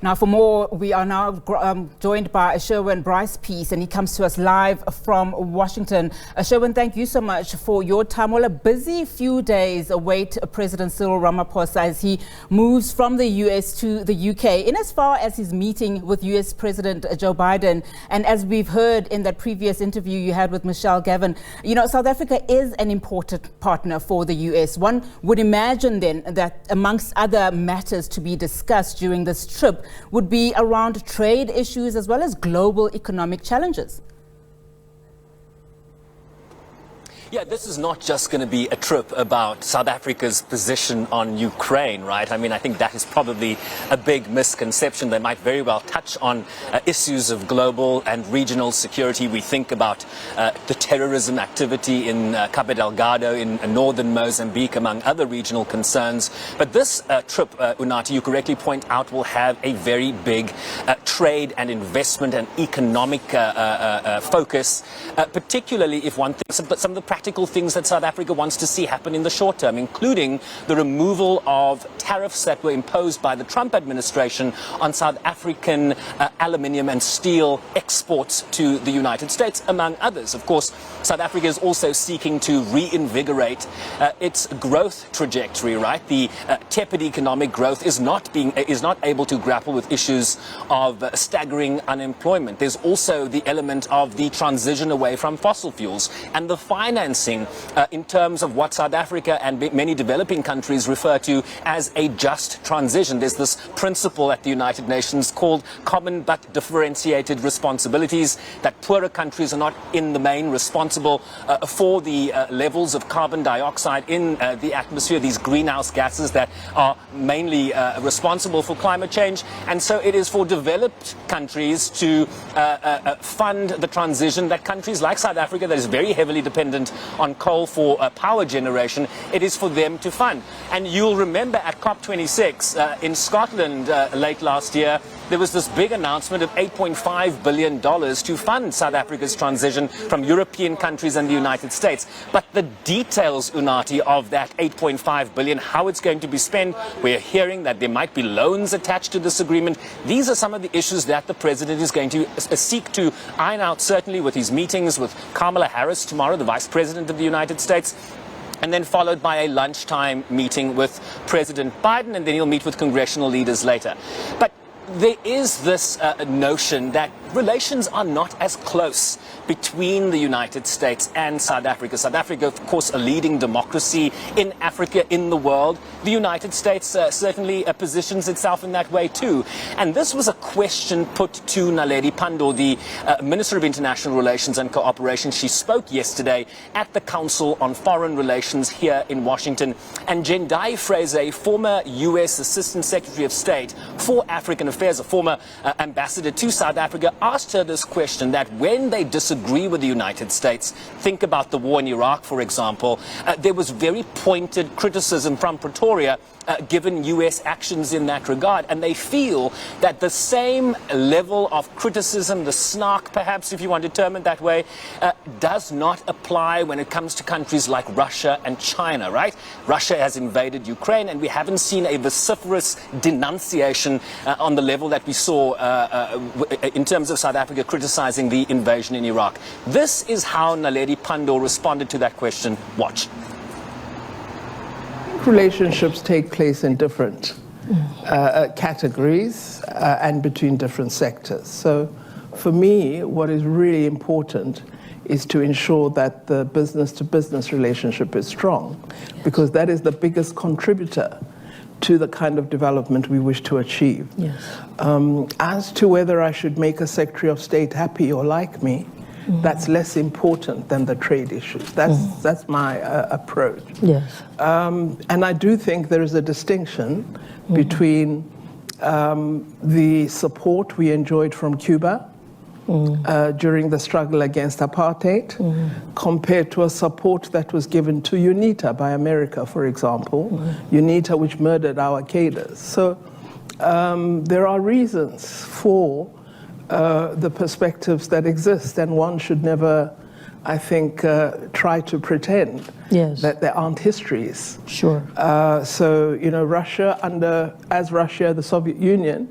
Now, for more, we are now joined by Sherwin Bryce-Pease, and he comes to us live from Washington. Sherwin, thank you so much for your time. Well, a busy few days await President Cyril Ramaphosa as he moves from the US to the UK, in as far as his meeting with US President Joe Biden. And as we've heard in that previous interview you had with Michelle Gavin, you know, South Africa is an important partner for the US. One would imagine then that amongst other matters to be discussed during this trip would be around trade issues as well as global economic challenges. Yeah, this is not just going to be a trip about South Africa's position on Ukraine, right? I mean, I think that is probably a big misconception. They might very well touch on issues of global and regional security. We think about the terrorism activity in Cabo Delgado in northern Mozambique, among other regional concerns. But this trip, Unati, you correctly point out, will have a very big trade and investment and economic focus, particularly if one thinks about some of the practical things that South Africa wants to see happen in the short term, including the removal of tariffs that were imposed by the Trump administration on South African aluminium and steel exports to the United States, among others. Of course, South Africa is also seeking to reinvigorate its growth trajectory, right? The tepid economic growth is not able to grapple with issues of staggering unemployment. There's also the element of the transition away from fossil fuels and the financing in terms of what South Africa and many developing countries refer to as a just transition. There's this principle at the United Nations called common but differentiated responsibilities, that poorer countries are not in the main responsible for the levels of carbon dioxide in the atmosphere, these greenhouse gases that are mainly responsible for climate change. And so it is for developed countries to fund the transition that countries like South Africa, that is very heavily dependent on coal for power generation, it is for them to fund. And you'll remember at COP26 in Scotland late last year, there was this big announcement of $8.5 billion to fund South Africa's transition from European countries and the United States. But the details, Unati, of that $8.5 billion, how it's going to be spent, we're hearing that there might be loans attached to this agreement. These are some of the issues that the president is going to seek to iron out, certainly with his meetings with Kamala Harris tomorrow, the Vice President of the United States, and then followed by a lunchtime meeting with President Biden, and then he'll meet with congressional leaders later. But there is this notion that relations are not as close between the United States and South Africa. South Africa, of course, a leading democracy in Africa, in the world. The United States certainly positions itself in that way too. And this was a question put to Naledi Pandor, the Minister of International Relations and Cooperation. She spoke yesterday at the Council on Foreign Relations here in Washington. And Jendai Fraser, former U.S. Assistant Secretary of State for African Affairs, a former ambassador to South Africa, asked her this question, that when they disagree with the United States, think about the war in Iraq, for example, there was very pointed criticism from Pretoria given U.S. actions in that regard. And they feel that the same level of criticism, the snark perhaps, if you want to term it that way, does not apply when it comes to countries like Russia and China, right? Russia has invaded Ukraine, and we haven't seen a vociferous denunciation on the level that we saw in terms of South Africa criticizing the invasion in Iraq. This is how Naledi Pandor responded to that question. Watch. Relationships take place in different categories and between different sectors. So for me, what is really important is to ensure that the business-to-business relationship is strong, because that is the biggest contributor to the kind of development we wish to achieve. Yes. As to whether I should make a Secretary of State happy or like me, that's less important than the trade issues. That's my approach. Yes. And I do think there is a distinction between the support we enjoyed from Cuba during the struggle against apartheid compared to a support that was given to UNITA by America, for example, UNITA, which murdered our cadres. So there are reasons for the perspectives that exist, and one should never I think, try to pretend that there aren't histories. Sure. So, you know, Russia, the Soviet Union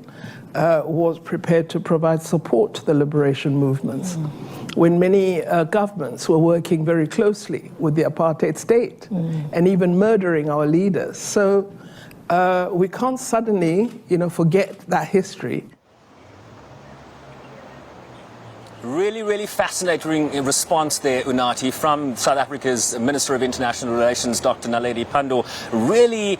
was prepared to provide support to the liberation movements. When many governments were working very closely with the apartheid state and even murdering our leaders. So we can't suddenly, you know, forget that history. Really, really fascinating response there, Unati, from South Africa's Minister of International Relations, Dr. Naledi Pandor, really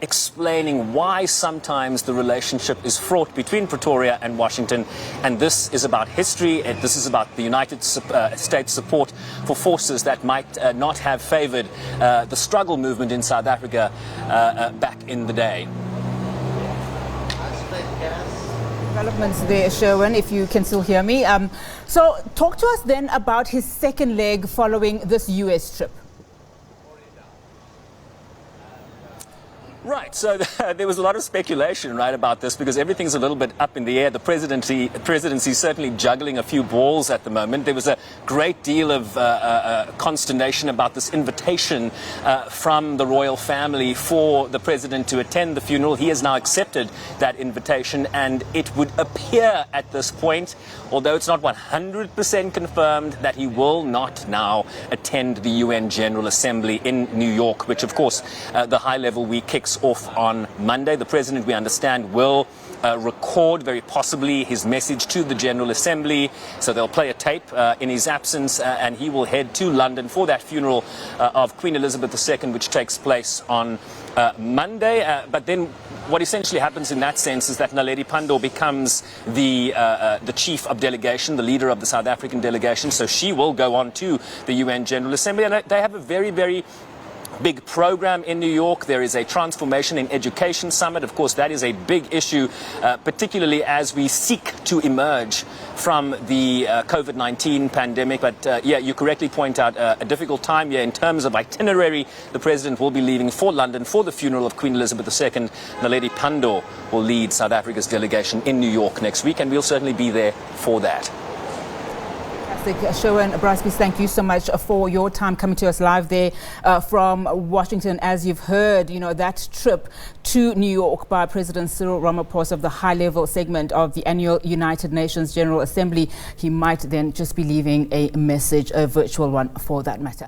explaining why sometimes the relationship is fraught between Pretoria and Washington. And this is about history. This is about the United States support for forces that might not have favored the struggle movement in South Africa back in the day. Developments there, Sherwin, if you can still hear me. So talk to us then about his second leg following this US trip. Right, so there was a lot of speculation, right, about this because everything's a little bit up in the air. The presidency is certainly juggling a few balls at the moment. There was a great deal of consternation about this invitation from the royal family for the president to attend the funeral. He has now accepted that invitation, and it would appear at this point, although it's not 100% confirmed, that he will not now attend the UN General Assembly in New York, which, of course, the high-level week kicks off on Monday. The president, we understand, will record very possibly his message to the General Assembly. So they'll play a tape in his absence, and he will head to London for that funeral of Queen Elizabeth II, which takes place on Monday. But then what essentially happens in that sense is that Naledi Pandor becomes the chief of delegation, the leader of the South African delegation. So she will go on to the UN General Assembly, and they have a very, very big program in New York. There is a Transformation in Education Summit. Of course, that is a big issue, particularly as we seek to emerge from the COVID-19 pandemic. But yeah, you correctly point out a difficult time here in terms of itinerary. The president will be leaving for London for the funeral of Queen Elizabeth II. Naledi Pandor will lead South Africa's delegation in New York next week, and we'll certainly be there for that. Sherwin Bryce-Pease, thank you so much for your time coming to us live there from Washington. As you've heard, you know, that trip to New York by President Cyril Ramaphosa of the high-level segment of the annual United Nations General Assembly, he might then just be leaving a message, a virtual one for that matter.